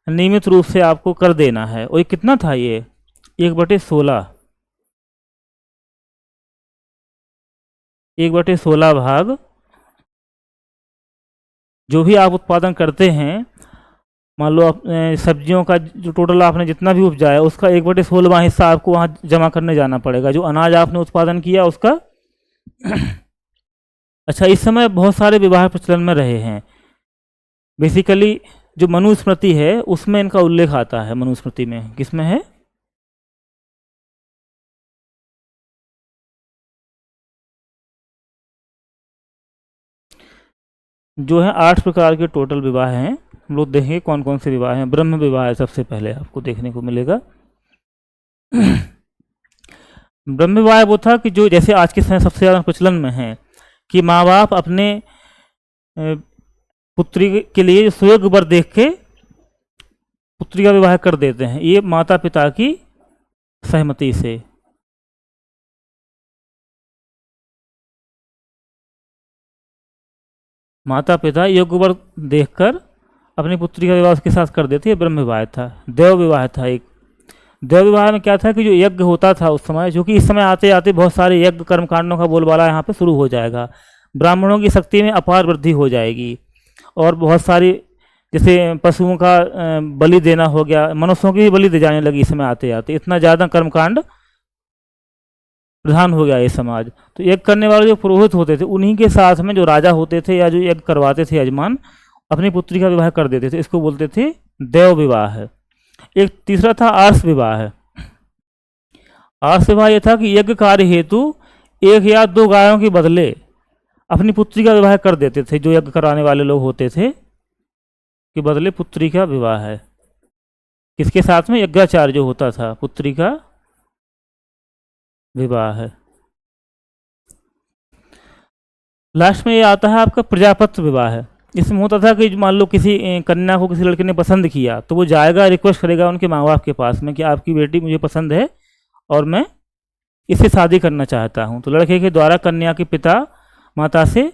नियमित रूप से आपको कर देना है। और ये कितना था? ये 1/16, 1/16 भाग जो भी आप उत्पादन करते हैं। मान लो आप सब्जियों का जो टोटल आपने जितना भी उपजाया उसका 1/16वां हिस्सा आपको वहाँ जमा करने जाना पड़ेगा, जो अनाज आपने उत्पादन किया उसका। अच्छा, इस समय बहुत सारे विवाह प्रचलन में रहे हैं। बेसिकली जो मनुस्मृति है उसमें इनका उल्लेख आता है। मनुस्मृति में किसमें है? जो है 8 प्रकार के टोटल विवाह हैं। हम लोग देखेंगे कौन कौन से विवाह हैं। ब्रह्म विवाह है सबसे पहले आपको देखने को मिलेगा। ब्रह्म विवाह वो था कि जो जैसे आज के समय सबसे ज़्यादा प्रचलन में है कि माँ बाप अपने पुत्री के लिए सुयोग्य वर देख के पुत्री का विवाह कर देते हैं, ये माता पिता की सहमति से। माता पिता योग्य वर देखकर अपनी पुत्री का विवाह उसके साथ कर देते हैं। ब्रह्म विवाह था। देव विवाह था एक। देव विवाह में क्या था कि जो यज्ञ होता था उस समय, जो कि इस समय आते आते बहुत सारे यज्ञ कर्मकांडों का बोलबाला यहाँ पे शुरू हो जाएगा। ब्राह्मणों की शक्ति में अपार वृद्धि हो जाएगी और बहुत सारी, जैसे पशुओं का बलि देना हो गया, मनुष्यों की भी बलि दे जाने लगी इस समय आते आते। इतना ज़्यादा कर्मकांड प्रधान हो गया ये समाज। तो यज्ञ करने वाले जो पुरोहित होते थे उन्हीं के साथ में जो राजा होते थे या जो यज्ञ करवाते थे यजमान, अपनी पुत्री का विवाह कर देते थे। इसको बोलते थे देव विवाह। एक तीसरा था आर्ष विवाह। आर्ष विवाह यह था कि यज्ञ कार्य हेतु 1 या 2 गायों के बदले अपनी पुत्री का विवाह कर देते थे। जो यज्ञ कराने वाले लोग होते थे के बदले पुत्री का विवाह है। किसके साथ में? यज्ञाचार्य जो होता था, पुत्री का विवाह है। लास्ट में ये आता है आपका प्रजापत्र विवाह है। इसमें होता था कि मान लो किसी कन्या को किसी लड़के ने पसंद किया, तो वो जाएगा, रिक्वेस्ट करेगा उनके माँ बाप के पास में कि आपकी बेटी मुझे पसंद है और मैं इससे शादी करना चाहता हूँ। तो लड़के के द्वारा कन्या के पिता माता से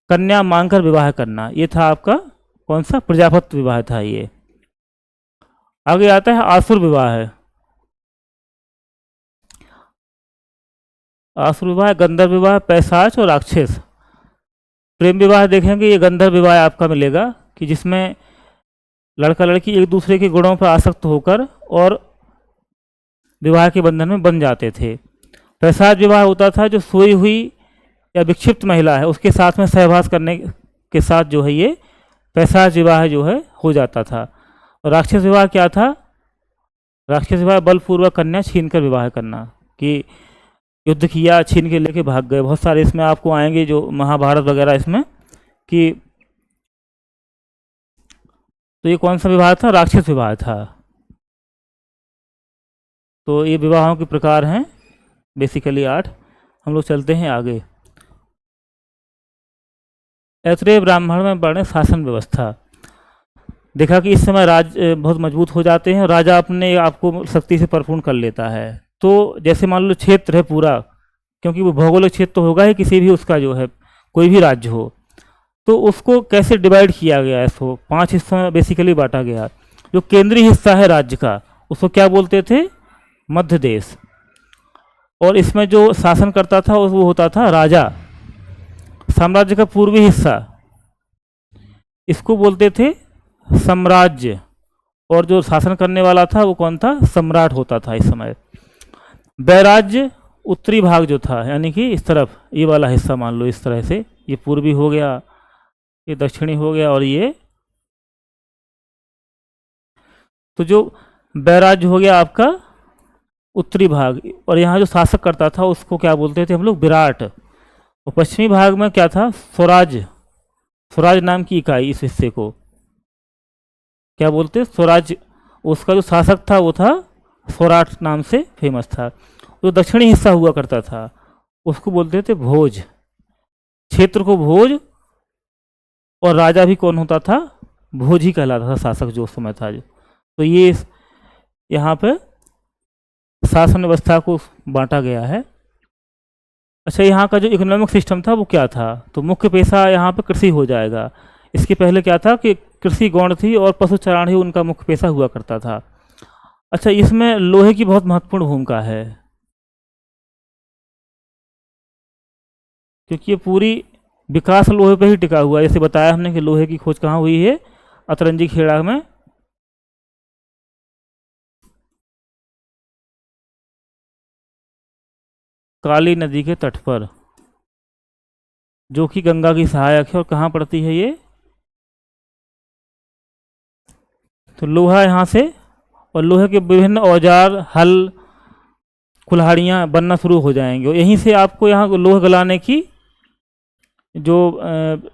कन्या मांगकर विवाह करना, ये था आपका कौन सा? प्रजापत्र विवाह था ये। आगे आता है आसुर विवाह है। आसुर विवाह, गंधर्व विवाह, पैशाच और राक्षस। प्रेम विवाह देखेंगे, ये गंधर्व विवाह आपका मिलेगा कि जिसमें लड़का लड़की एक दूसरे के गुणों पर आसक्त होकर और विवाह के बंधन में बन जाते थे। पैशाच विवाह होता था जो सोई हुई या विक्षिप्त महिला है उसके साथ में सहवास करने के साथ जो है ये पैशाच विवाह जो है हो जाता था। और राक्षस विवाह क्या था? राक्षस विवाह बलपूर्वक कन्या छीन कर विवाह करना, कि युद्ध किया, छीन के लेके भाग गए। बहुत सारे इसमें आपको आएंगे जो महाभारत वगैरह इसमें, कि तो ये कौन सा विवाह था? राक्षस विवाह था। तो ये विवाहों के प्रकार हैं बेसिकली 8। हम लोग चलते हैं आगे। ऐत्रेय ब्राह्मण में वर्ण शासन व्यवस्था। देखा कि इस समय राज्य बहुत मजबूत हो जाते हैं और राजा अपने आपको शक्ति से परिपूर्ण कर लेता है। तो जैसे मान लो क्षेत्र है पूरा, क्योंकि वो भौगोलिक क्षेत्र तो होगा ही किसी भी उसका जो है कोई भी राज्य हो, तो उसको कैसे डिवाइड किया गया है? इसको 5 हिस्सों में बेसिकली बांटा गया। जो केंद्रीय हिस्सा है राज्य का उसको क्या बोलते थे? मध्य देश। और इसमें जो शासन करता था वो होता था राजा। साम्राज्य का पूर्वी हिस्सा इसको बोलते थे साम्राज्य, और जो शासन करने वाला था वो कौन था? सम्राट होता था इस समय। वैराज्य उत्तरी भाग जो था, यानी कि इस तरफ ये वाला हिस्सा मान लो इस तरह से, ये पूर्वी हो गया, ये दक्षिणी हो गया, और ये तो जो वैराज्य हो गया आपका उत्तरी भाग। और यहाँ जो शासक करता था उसको क्या बोलते थे हम लोग? विराट। और पश्चिमी भाग में क्या था? स्वराज्य। स्वराज नाम की इकाई, इस हिस्से को क्या बोलते? स्वराज्य। उसका जो शासक था वो था स्वराट नाम से फेमस था। जो दक्षिणी हिस्सा हुआ करता था उसको बोलते थे भोज। क्षेत्र को भोज, और राजा भी कौन होता था? भोज ही कहलाता था शासक जो उस समय था जो। तो ये यहाँ पे शासन व्यवस्था को बांटा गया है। अच्छा, यहाँ का जो इकोनॉमिक सिस्टम था वो क्या था? तो मुख्य पेशा यहाँ पे कृषि हो जाएगा। इसके पहले क्या था कि कृषि गौण थी और पशु चारण ही उनका मुख्य पेशा हुआ करता था। अच्छा, इसमें लोहे की बहुत महत्वपूर्ण भूमिका है, क्योंकि ये पूरी विकास लोहे पे ही टिका हुआ है। जैसे बताया हमने कि लोहे की खोज कहाँ हुई है? अतरंजी खेड़ा में। काली नदी के तट पर, जो कि गंगा की सहायक है। और कहाँ पड़ती है ये? तो लोहा यहाँ से, और लोहे के विभिन्न औजार, हल, कुल्हाड़ियाँ बनना शुरू हो जाएंगे। और यहीं से आपको यहाँ लोहे गलाने की जो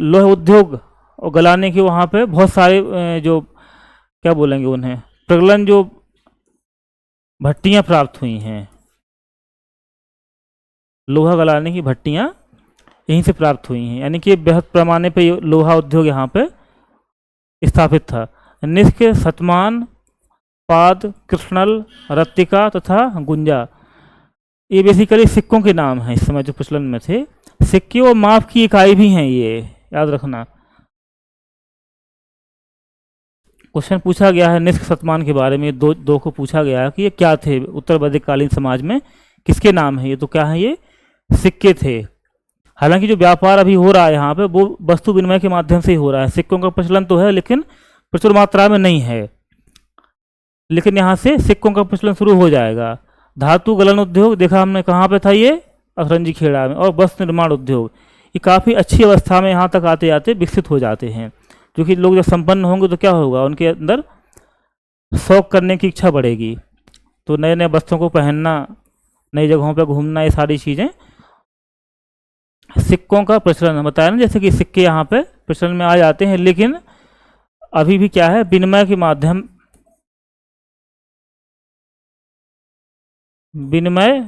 लोहे उद्योग और गलाने के वहाँ पे बहुत सारे जो क्या बोलेंगे उन्हें, प्रगलन जो भट्टियाँ प्राप्त हुई हैं। लोहा गलाने की भट्टियाँ यहीं से प्राप्त हुई हैं, यानी कि बृहद पैमाने पे लोहा उद्योग यहाँ पे स्थापित था। निष्क, सतमान, पाद, कृष्णल, रत्तिका तथा गुंजा, ये बेसिकली सिक्कों के नाम हैं इस समय जो प्रचलन में थे। सिक्के और माप की इकाई भी हैं, ये याद रखना। क्वेश्चन पूछा गया है निष्क शतमान के बारे में, दो को पूछा गया है कि ये क्या थे उत्तर वैदिक कालीन समाज में, किसके नाम है ये? तो क्या है? ये सिक्के थे। हालांकि जो व्यापार अभी हो रहा है यहाँ पे वो वस्तु विनिमय के माध्यम से ही हो रहा है। सिक्कों का प्रचलन तो है लेकिन प्रचुर मात्रा में नहीं है, लेकिन यहाँ से सिक्कों का प्रचलन शुरू हो जाएगा। धातु गलन उद्योग देखा हमने कहाँ पे था? ये अतरंजी खेड़ा में। और वस्त्र निर्माण उद्योग, ये काफ़ी अच्छी अवस्था में यहाँ तक आते आते विकसित हो जाते हैं, क्योंकि लोग जब संपन्न होंगे तो क्या होगा? उनके अंदर शौक करने की इच्छा बढ़ेगी, तो नए नए वस्त्रों को पहनना, नई जगहों पर घूमना, ये सारी चीज़ें। सिक्कों का प्रचलन बताया ना, जैसे कि सिक्के यहाँ पे प्रचलन में आ जाते हैं, लेकिन अभी भी क्या है? विनिमय के माध्यम विनिमय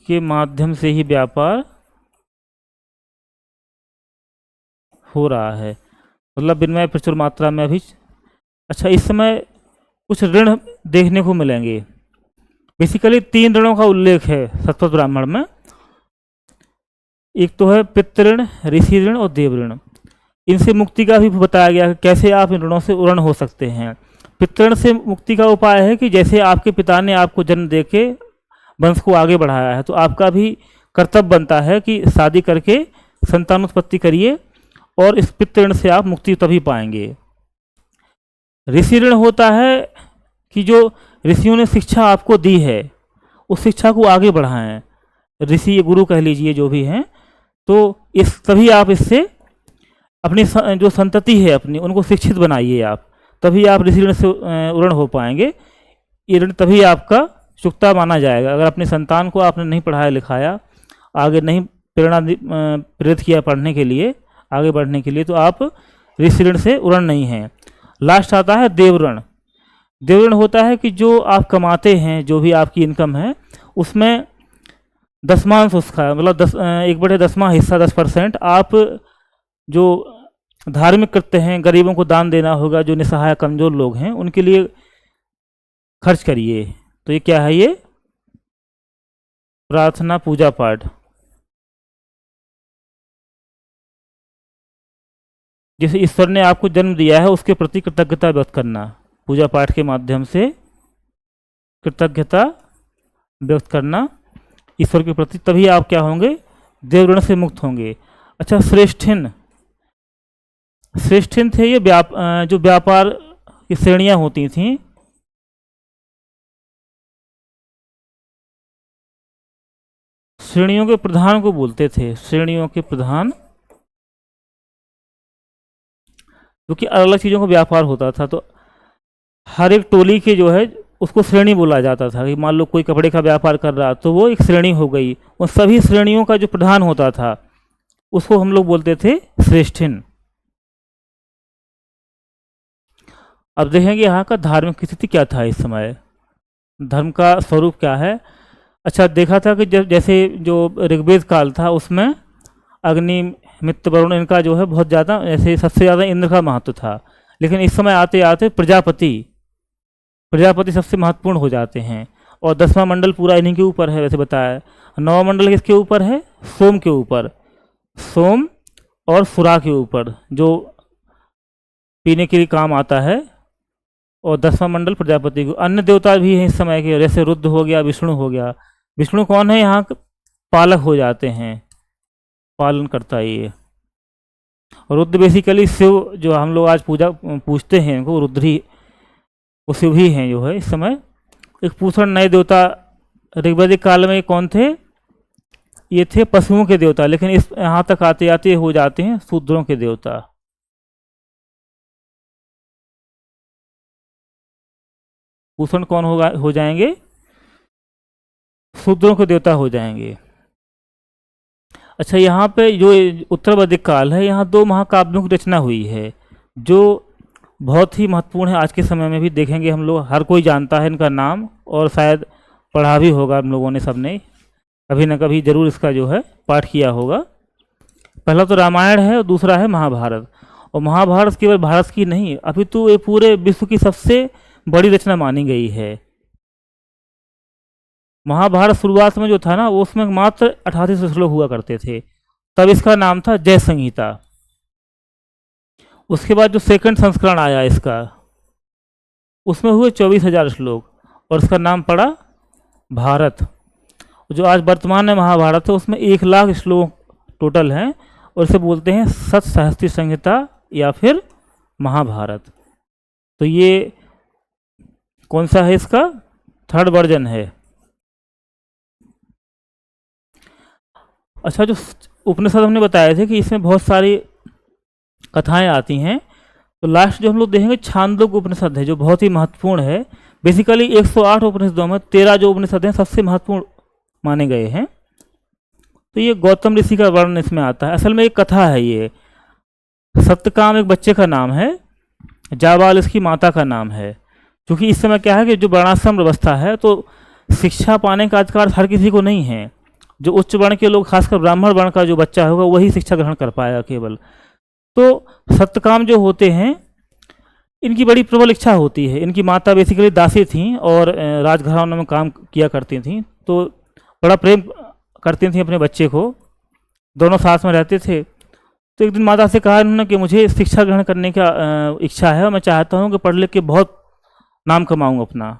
के माध्यम से ही व्यापार हो रहा है, मतलब विनिमय प्रचुर मात्रा में अभी। अच्छा, इस समय कुछ ऋण देखने को मिलेंगे। बेसिकली 3 ऋणों का उल्लेख है शतपथ ब्राह्मण में। एक तो है पितृ ऋण, ऋषि ऋण और देव ऋण। इनसे मुक्ति का भी बताया गया है कैसे आप इन ऋणों से उर्ण हो सकते हैं। पितृ से मुक्ति का उपाय है कि जैसे आपके पिता ने आपको जन्म देके वंश को आगे बढ़ाया है, तो आपका भी कर्तव्य बनता है कि शादी करके संतानोत्पत्ति करिए, और इस पितृ ऋण से आप मुक्ति तभी पाएंगे। ऋषि ऋण होता है कि जो ऋषियों ने शिक्षा आपको दी है उस शिक्षा को आगे बढ़ाएं। ऋषि गुरु कह लीजिए जो भी हैं, तो इस तभी आप इससे अपनी जो संतति है अपनी उनको शिक्षित बनाइए आप, तभी आप ऋषि ऋण से उर्ण हो पाएंगे। ये ऋण तभी आपका चुकता माना जाएगा। अगर अपनी संतान को आपने नहीं पढ़ाया लिखाया, आगे नहीं प्रेरणा प्रेरित किया पढ़ने के लिए, आगे बढ़ने के लिए, तो आप ऋषि ऋण से उर्ण नहीं हैं। लास्ट आता है देव ऋण। देव ऋण होता है कि जो आप कमाते हैं, जो भी आपकी इनकम है, उसमें दसमांश उसका, मतलब 1/10वां हिस्सा 10% आप जो धार्मिक करते हैं, गरीबों को दान देना होगा, जो निसहाय कमजोर लोग हैं उनके लिए खर्च करिए। तो ये क्या है? ये प्रार्थना पूजा पाठ। जैसे ईश्वर ने आपको जन्म दिया है उसके प्रति कृतज्ञता व्यक्त करना, पूजा पाठ के माध्यम से कृतज्ञता व्यक्त करना ईश्वर के प्रति, तभी आप क्या होंगे? देव ऋण से मुक्त होंगे। अच्छा, श्रेष्ठिन। श्रेष्ठिन थे ये जो व्यापार की श्रेणियां होती थीं, श्रेणियों के प्रधान को बोलते थे, श्रेणियों के प्रधान, क्योंकि अलग अलग चीज़ों का व्यापार होता था। तो हर एक टोली के जो है उसको श्रेणी बोला जाता था कि मान लो कोई कपड़े का व्यापार कर रहा तो वो एक श्रेणी हो गई। उन सभी श्रेणियों का जो प्रधान होता था उसको हम लोग बोलते थे श्रेष्ठिन। अब देखेंगे यहाँ का धार्मिक स्थिति क्या था इस समय, धर्म का स्वरूप क्या है। अच्छा, देखा था कि जैसे जो ऋग्वेद काल था उसमें अग्नि, मित्र, वरुण, इनका जो है बहुत ज़्यादा, ऐसे सबसे ज़्यादा इंद्र का महत्व था। लेकिन इस समय आते आते प्रजापति सबसे महत्वपूर्ण हो जाते हैं, और 10वां मंडल पूरा इन्हीं के ऊपर है। वैसे बताया 9वां मंडल किसके ऊपर है? सोम के ऊपर, सोम और फुरा के ऊपर, जो पीने के लिए काम आता है। और 10वां मंडल प्रजापति को। अन्य देवता भी हैं इस समय के, जैसे रुद्र हो गया, विष्णु हो गया। विष्णु कौन है? यहाँ पालक हो जाते हैं, पालन करता है ये। रुद्र बेसिकली शिव, जो हम लोग आज पूजते हैं वो रुद्र ही, वो शिव ही हैं जो है इस समय। एक पूषण नए देवता ऋग्वैदिक काल में कौन थे? ये थे पशुओं के देवता, लेकिन इस यहाँ तक आते आते हो जाते हैं शूद्रों के देवता। पूषण कौन हो जाएंगे? शूद्रों के देवता हो जाएंगे। अच्छा, यहाँ पे जो उत्तर वैदिक काल है, यहाँ 2 महाकाव्यों की रचना हुई है जो बहुत ही महत्वपूर्ण है। आज के समय में भी देखेंगे हम लोग, हर कोई जानता है इनका नाम, और शायद पढ़ा भी होगा हम लोगों ने, सबने कभी ना कभी जरूर इसका जो है पाठ किया होगा। पहला तो रामायण है और दूसरा है महाभारत। और महाभारत केवल भारत की नहीं, अभी तो ये पूरे विश्व की सबसे बड़ी रचना मानी गई है। महाभारत शुरुआत में जो था ना, वो उसमें मात्र 88 श्लोक हुआ करते थे, तब इसका नाम था जय संहिता। उसके बाद जो सेकंड संस्करण आया इसका, उसमें हुए 24,000 श्लोक, और इसका नाम पड़ा भारत। जो आज वर्तमान में महाभारत है उसमें 1,00,000 श्लोक टोटल हैं, और इसे बोलते हैं सतसहस्त्री संहिता या फिर महाभारत। तो ये कौन सा है? इसका 3rd वर्जन है। अच्छा, जो उपनिषद हमने बताए थे कि इसमें बहुत सारी कथाएं आती हैं, तो लास्ट जो हम लोग देखेंगे छांदोग्य उपनिषद है, जो बहुत ही महत्वपूर्ण है। बेसिकली 108 उपनिषदों में 13 जो उपनिषद हैं सबसे महत्वपूर्ण माने गए हैं। तो ये गौतम ऋषि का वर्णन इसमें आता है। असल में एक कथा है ये। सत्यकाम एक बच्चे का नाम है, जाबाल इसकी माता का नाम है। क्योंकि इस समय क्या है कि जो वर्णाश्रम व्यवस्था है, तो शिक्षा पाने का अधिकार हर किसी को नहीं है। जो उच्च वर्ण के लोग, खासकर ब्राह्मण वर्ण का जो बच्चा होगा, वही शिक्षा ग्रहण कर पाएगा केवल। तो सत्यकाम जो होते हैं, इनकी बड़ी प्रबल इच्छा होती है। इनकी माता बेसिकली दासी थीं और राजघरानों में काम किया करती थीं, तो बड़ा प्रेम करती थीं अपने बच्चे को, दोनों साथ में रहते थे। तो एक दिन माता से कहा इन्होंने कि मुझे शिक्षा ग्रहण करने का इच्छा है और मैं चाहता हूँ कि पढ़ लिख के बहुत नाम कमाऊँ अपना।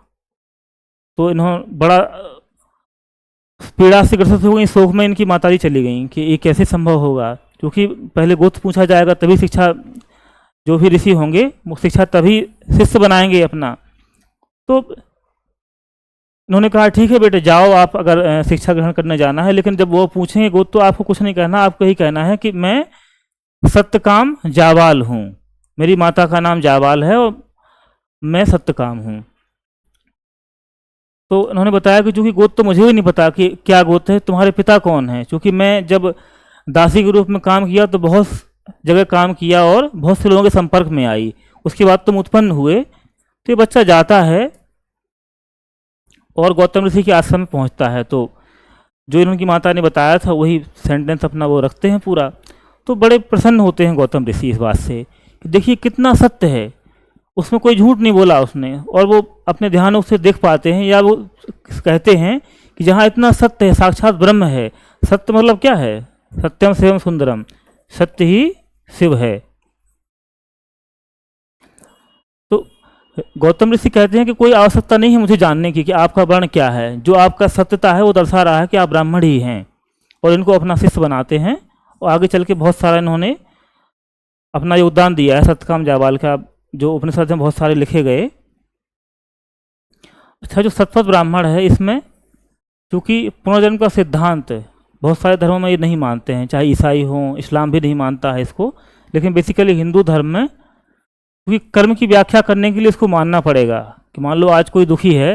तो इन्होंने बड़ा पीड़ा से ग्रसित हो गई, शोक में इनकी माताजी चली गई कि ये कैसे संभव होगा, क्योंकि पहले गोत्र पूछा जाएगा तभी शिक्षा, जो भी ऋषि होंगे वो शिक्षा तभी शिष्य बनाएंगे अपना। तो इन्होंने कहा ठीक है बेटे जाओ, आप अगर शिक्षा ग्रहण करने जाना है, लेकिन जब वो पूछेंगे गोत्र तो आपको कुछ नहीं कहना, आपको यही कहना है कि मैं सत्यकाम जावाल हूँ, मेरी माता का नाम जावाल है और मैं सत्यकाम हूँ। तो उन्होंने बताया कि चूँकि गोत्र तो मुझे भी नहीं पता कि क्या गोत्र है, तुम्हारे पिता कौन है, क्योंकि मैं जब दासी के रूप में काम किया तो बहुत जगह काम किया और बहुत से लोगों के संपर्क में आई, उसके बाद तुम उत्पन्न हुए। तो ये बच्चा जाता है और गौतम ऋषि के आश्रम में पहुंचता है। तो जो इनकी माता ने बताया था वही सेंटेंस अपना वो रखते हैं पूरा। तो बड़े प्रसन्न होते हैं गौतम ऋषि इस बात से कि देखिए कितना सत्य है, उसमें कोई झूठ नहीं बोला उसने। और वो अपने ध्यान से देख पाते हैं, या वो कहते हैं कि जहाँ इतना सत्य है, साक्षात ब्रह्म है। सत्य मतलब क्या है? सत्यम शिवम सुंदरम, सत्य ही शिव है। तो गौतम ऋषि कहते हैं कि कोई आवश्यकता नहीं है मुझे जानने की कि आपका वर्ण क्या है, जो आपका सत्यता है वो दर्शा रहा है कि आप ब्राह्मण ही हैं। और इनको अपना शिष्य बनाते हैं और आगे चल के बहुत सारा इन्होंने अपना योगदान दिया है सत्यकाम जावाल का, जो उपनिषद में बहुत सारे लिखे गए। अच्छा, जो सतपथ ब्राह्मण है इसमें क्योंकि पुनर्जन्म का सिद्धांत बहुत सारे धर्मों में ये नहीं मानते हैं, चाहे ईसाई हों, इस्लाम भी नहीं मानता है इसको, लेकिन बेसिकली हिंदू धर्म में क्योंकि कर्म की व्याख्या करने के लिए इसको मानना पड़ेगा कि मान लो आज कोई दुखी है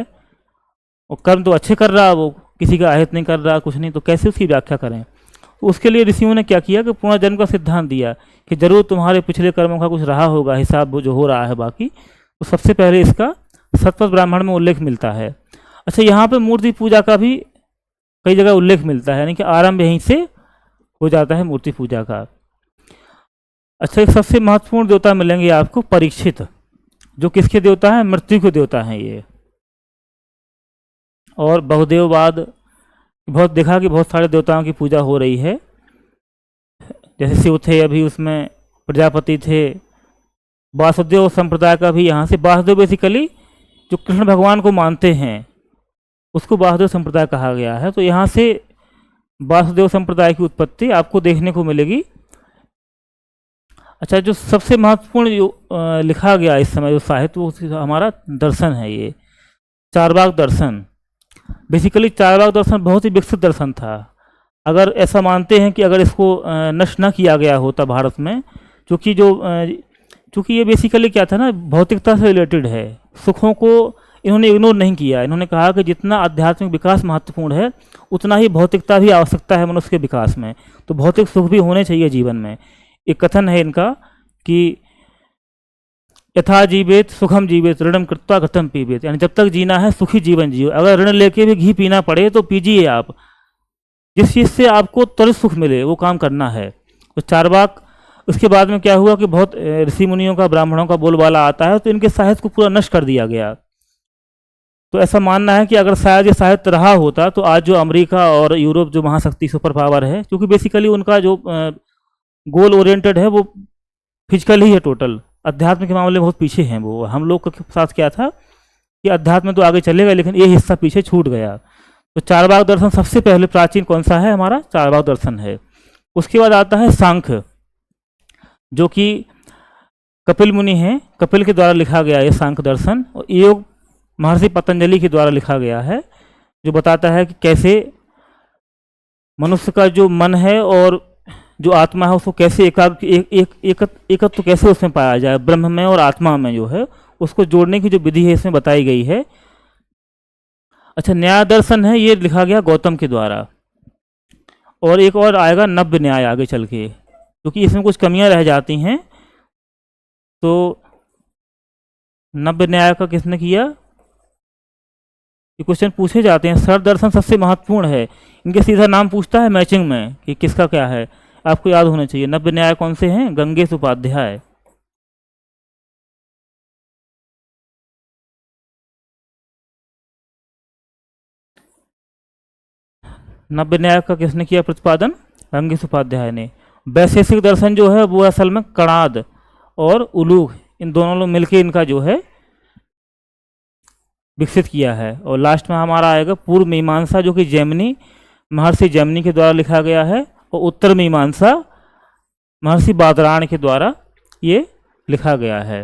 और कर्म तो अच्छे कर रहा, वो किसी का अहित नहीं कर रहा, कुछ नहीं, तो कैसे उसकी व्याख्या करें। तो उसके लिए ऋषियों ने क्या किया कि पुनर्जन्म का सिद्धांत दिया कि जरूर तुम्हारे पिछले कर्मों का कुछ रहा होगा हिसाब, वो जो हो रहा है बाकी। तो सबसे पहले इसका सतपथ ब्राह्मण में उल्लेख मिलता है। अच्छा, यहाँ पे मूर्ति पूजा का भी कई जगह उल्लेख मिलता है, यानी कि आरंभ यहीं से हो जाता है मूर्ति पूजा का। अच्छा, एक सबसे महत्वपूर्ण देवता मिलेंगे आपको परीक्षित, जो किसके देवता हैं? मृत्यु के देवता हैं ये। और बहुदेववाद बहुत देखा कि बहुत सारे देवताओं की पूजा हो रही है, जैसे शिव थे अभी उसमें, प्रजापति थे, वासुदेव संप्रदाय का भी यहाँ से, वासुदेव बेसिकली जो कृष्ण भगवान को मानते हैं उसको वासुदेव संप्रदाय कहा गया है। तो यहाँ से वासुदेव संप्रदाय की उत्पत्ति आपको देखने को मिलेगी। अच्छा, जो सबसे महत्वपूर्ण जो लिखा गया इस समय जो साहित्य, वो हमारा दर्शन है ये चारवाक दर्शन। बेसिकली चारवाक दर्शन बहुत ही विकसित दर्शन था। अगर ऐसा मानते हैं कि अगर इसको नष्ट न किया गया होता भारत में, क्योंकि जो चूँकि ये बेसिकली क्या था ना, भौतिकता से रिलेटेड है, सुखों को इन्होंने इग्नोर नहीं किया। इन्होंने कहा कि जितना आध्यात्मिक विकास महत्वपूर्ण है उतना ही भौतिकता भी आवश्यकता है मनुष्य के विकास में, तो भौतिक सुख भी होने चाहिए जीवन में। एक कथन है इनका कि यथा जीवेत सुखम जीवेत ऋणम कृत्वा घृतम पीवेत, यानी जब तक जीना है सुखी जीवन जियो, अगर ऋण लेके भी घी पीना पड़े तो पीजिए आप, जिस चीज़ से आपको त्वरित सुख मिले वो काम करना है। तो चारवाक, उसके बाद में क्या हुआ कि बहुत ऋषि मुनियों का, ब्राह्मणों का बोलबाला आता है, तो इनके साहित्य को पूरा नष्ट कर दिया गया। तो ऐसा मानना है कि अगर शायद ये साहित्य रहा होता तो आज जो अमेरिका और यूरोप जो महाशक्ति सुपर पावर है, क्योंकि बेसिकली उनका जो गोल ओरिएंटेड है वो फिजिकल ही है, टोटल अध्यात्म के मामले में बहुत पीछे हैं वो। हम लोग के साथ क्या था कि अध्यात्म तो आगे चलेगा लेकिन ये हिस्सा पीछे छूट गया। तो चारवाक दर्शन सबसे पहले प्राचीन कौन सा है? हमारा चारवाक दर्शन है। उसके बाद आता है सांख्य, जो कि कपिल मुनि हैं, कपिल के द्वारा लिखा गया ये सांख्य दर्शन। और योग महर्षि पतंजलि के द्वारा लिखा गया है, जो बताता है कि कैसे मनुष्य का जो मन है और जो आत्मा है उसको कैसे एकत्व कैसे उसमें पाया जाए, ब्रह्म में और आत्मा में जो है उसको जोड़ने की जो विधि है इसमें बताई गई है। अच्छा, न्याय दर्शन है, ये लिखा गया गौतम के द्वारा। और एक और आएगा नव्य न्याय आगे चल के, क्योंकि इसमें कुछ कमियां रह जाती हैं। तो नव्य न्याय का किसने किया? ये क्वेश्चन पूछे जाते हैं। सर दर्शन सबसे महत्वपूर्ण है, इनके सीधा नाम पूछता है मैचिंग में कि किसका क्या है, आपको याद होना चाहिए। नव्य न्याय कौन से हैं? गंगेश उपाध्याय। नव्य न्याय का किसने किया प्रतिपादन? गंगेश उपाध्याय ने। वैशेषिक दर्शन जो है वो असल में कणाद और उलूक इन दोनों लोग मिलकर इनका जो है विकसित किया है। और लास्ट में हमारा आएगा पूर्व मीमांसा, जो कि जैमिनी, महर्षि जैमिनी के द्वारा लिखा गया है, और उत्तर मीमांसा महर्षि बादरायण के द्वारा ये लिखा गया है।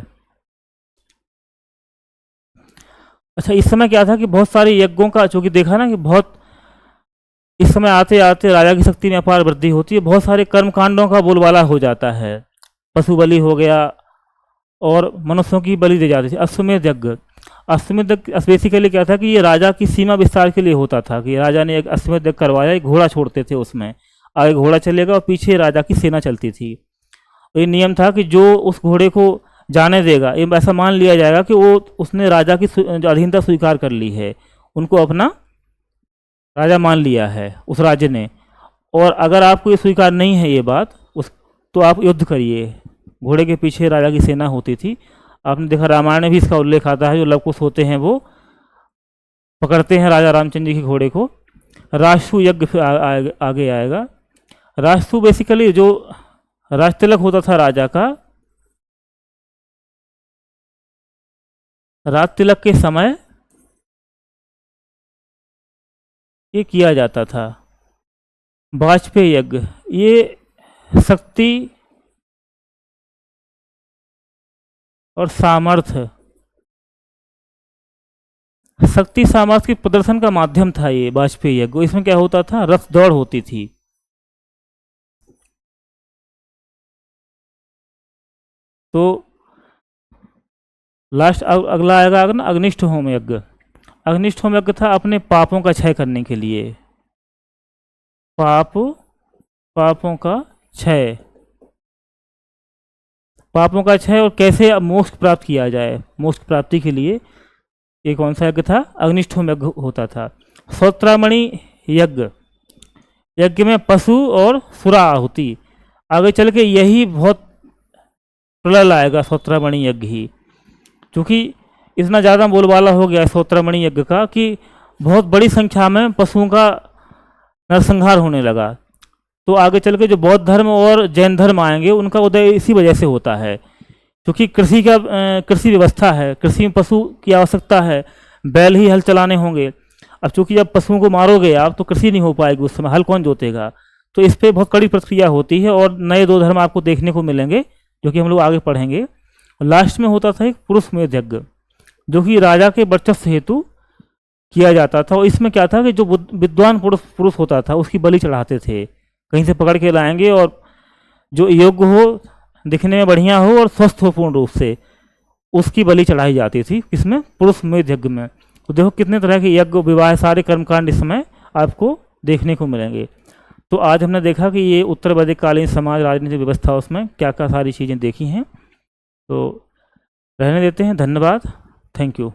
अच्छा, इस समय क्या था कि बहुत सारे यज्ञों का, चूंकि देखा ना कि बहुत इस समय आते आते राजा की शक्ति में अपार वृद्धि होती है, बहुत सारे कर्म कांडों का बोलबाला हो जाता है। पशु बलि हो गया और मनुष्यों की बलि दी जाती थी। अश्वमेध यज्ञ, अश्वमेध यज्ञ बेसिकली क्या था कि ये राजा की सीमा विस्तार के लिए होता था कि राजा ने एक अश्वमेध यज्ञ करवाया, एक घोड़ा छोड़ते थे, उसमें आगे घोड़ा चलेगा और पीछे राजा की सेना चलती थी। ये नियम था कि जो उस घोड़े को जाने देगा, ये ऐसा मान लिया जाएगा कि वो उसने राजा की अधीनता स्वीकार कर ली है, उनको अपना राजा मान लिया है उस राज्य ने। और अगर आपको ये स्वीकार नहीं है ये बात, उस तो आप युद्ध करिए। घोड़े के पीछे राजा की सेना होती थी। आपने देखा रामायण में भी इसका उल्लेख आता है, जो लवकुश होते हैं वो पकड़ते हैं राजा रामचंद्र जी के घोड़े को। राजसू यज्ञ फिर आगे आएगा। राजसू बेसिकली जो राज तिलक होता था राजा का, राज तिलक के समय ये किया जाता था। वाजपेयी यज्ञ, ये शक्ति और सामर्थ्य, शक्ति सामर्थ्य के प्रदर्शन का माध्यम था ये वाजपेयी यज्ञ। इसमें क्या होता था? रथ दौड़ होती थी। तो लास्ट अगला आएगा अग्निष्ठ होम यज्ञ। अग्निष्ठ होम यज्ञ था अपने पापों का क्षय करने के लिए। पापों का क्षय, पापों का क्षय और कैसे अब मोक्ष प्राप्त किया जाए, मोक्ष प्राप्ति के लिए ये कौन सा यज्ञ था? अग्निष्ठ होम यज्ञ होता था। श्रोत्रामणि यज्ञ, यज्ञ में पशु और सुरा आहुति। आगे चल के यही बहुत प्रलय आएगा श्रोत्रामणि यज्ञ ही, क्योंकि इतना ज़्यादा बोलबाला हो गया श्रोत्रामणि यज्ञ का कि बहुत बड़ी संख्या में पशुओं का नरसंहार होने लगा। तो आगे चल के जो बौद्ध धर्म और जैन धर्म आएंगे उनका उदय इसी वजह से होता है, क्योंकि कृषि व्यवस्था है, कृषि में पशु की आवश्यकता है, बैल ही हल चलाने होंगे। अब चूंकि जब पशुओं को मारोगे आप तो कृषि नहीं हो पाएगी, उस समय हल कौन जोतेगा। तो इस पर बहुत कड़ी प्रक्रिया होती है और नए दो धर्म आपको देखने को मिलेंगे जो कि हम लोग आगे पढ़ेंगे। लास्ट में होता था एक पुरुष मेध यज्ञ, जो कि राजा के वर्चस्व हेतु किया जाता था। और इसमें क्या था कि जो विद्वान पुरुष होता था उसकी बलि चढ़ाते थे, कहीं से पकड़ के लाएंगे और जो योग्य हो, दिखने में बढ़िया हो और स्वस्थ हो पूर्ण रूप से, उसकी बलि चढ़ाई जाती थी। किसमें? पुरुष मेध यज्ञ में। तो देखो कितने तरह के यज्ञ, विवाह, सारे कर्मकांड इस समय आपको देखने को मिलेंगे। तो आज हमने देखा कि ये उत्तर वैदिक कालीन समाज राजनीतिक व्यवस्था, उसमें क्या क्या सारी चीज़ें देखी हैं। तो रहने देते हैं। धन्यवाद, थैंक यू।